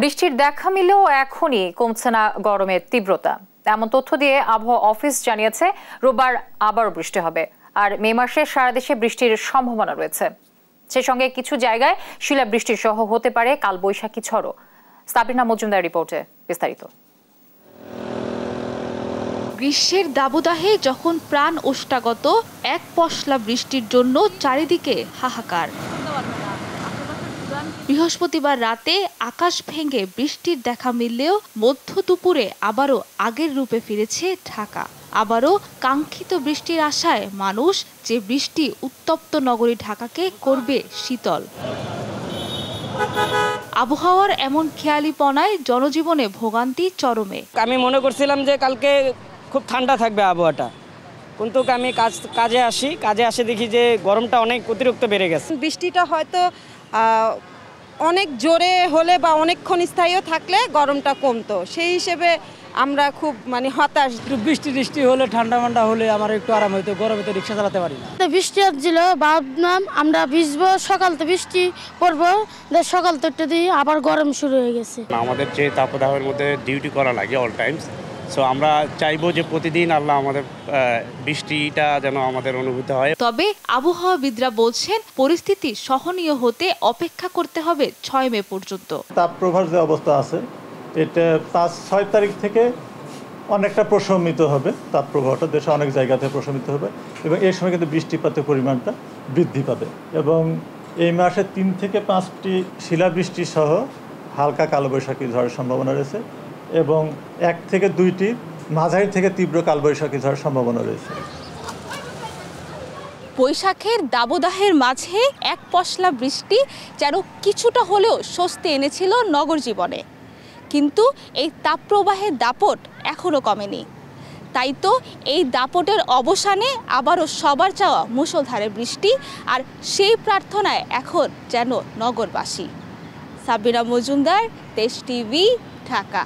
বৃষ্টির দেখা মিলেও এখনই কমছে না গরমের তীব্রতা। এমন তথ্য দিয়ে আবহাওয়া অফিস জানিয়েছে রোববার আবারও বৃষ্টি হবে, আর মে মাসে সারা দেশে বৃষ্টির সম্ভাবনা রয়েছে। সেই সঙ্গে কিছু জায়গায় শিলাবৃষ্টি সহ হতে পারে কালবৈশাখী ঝড়ও। সাবিনা মজুমদার রিপোর্টে বিস্তারিত। গ্রীষ্মের দাবদাহে যখন প্রাণ ওষ্ঠাগত, এক পশলা বৃষ্টির জন্য চারিদিকে হাহাকার। বৃহস্পতিবার রাতে আকাশ ভেঙে বৃষ্টির দেখা মিললেও মধ্য দুপুরে আবারও আগের রূপে ফিরেছে ঢাকা। আবারও কাঙ্ক্ষিত বৃষ্টির আশায় মানুষ, যে বৃষ্টি উত্তপ্ত নগরী ঢাকাকে করবে শীতল। আবহাওয়ার এমন খেয়ালিপনায় জনজীবনে ভোগান্তি চরমে। আমি মনে করছিলাম যে কালকে খুব ঠান্ডা থাকবে আবহাওয়াটা, কিন্তু আমি কাজে আসি দেখি যে গরমটা অনেক অতিরিক্ত বেড়ে গেছে। বৃষ্টিটা হয়তো অনেক জোরে হলে বা অনেকক্ষণ স্থায়ীও থাকলে গরমটা কমতো, সেই হিসেবে আমরা খুব হতাশ। বৃষ্টি হলে ঠান্ডা হলে আমার একটু আরাম হইতো, গরমে তো রিক্সা চালাতে পারি না। বৃষ্টি হচ্ছিল, ভাবলাম আমরা ভিজবো, সকাল তো বৃষ্টি পড়বো, সকাল তো দিয়ে আবার গরম শুরু হয়ে গেছে। আমাদের যে তাপদাহের মধ্যে ডিউটি করা লাগে অল টাইমস, সো আমরা চাইবো যে প্রতিদিন আল্লাহ আমাদের বৃষ্টিটা যেন আমাদের অনুভূত হয়। তবে আবহাওয়াবিদরা বলছেন পরিস্থিতি সহনীয় হতে অপেক্ষা করতে হবে 6 মে পর্যন্ত। তাপপ্রবাহ যে অবস্থা আছে, এটা 5-6 তারিখ থেকে অনেকটা প্রশমিত হবে। তাপপ্রবাহটা দেশে অনেক জায়গাতে প্রশমিত হবে এবং এই সময় কিন্তু বৃষ্টিপাতের পরিমাণটা বৃদ্ধি পাবে এবং এই মাসে 3 থেকে 5টি শিলাবৃষ্টি সহ হালকা কালবৈশাখী ঝড়ের সম্ভাবনা রয়েছে এবং 1 থেকে 2টি মাঝারি থেকে তীব্র কালবৈশাখী ঝড়ের সম্ভাবনা রয়েছে। বৈশাখের দাবদাহের মাঝে এক পশলা বৃষ্টি যেন কিছুটা হলেও স্বস্তি এনেছিল নগর জীবনে, কিন্তু এই তাপপ্রবাহের দাপট এখনো কমেনি। তাই তো এই দাপটের অবসানে আবারও সবার চাওয়া মুষলধারে বৃষ্টি, আর সেই প্রার্থনায় এখন যেন নগরবাসী। সাবিনা মজুমদার, দেশ টিভি, ঢাকা।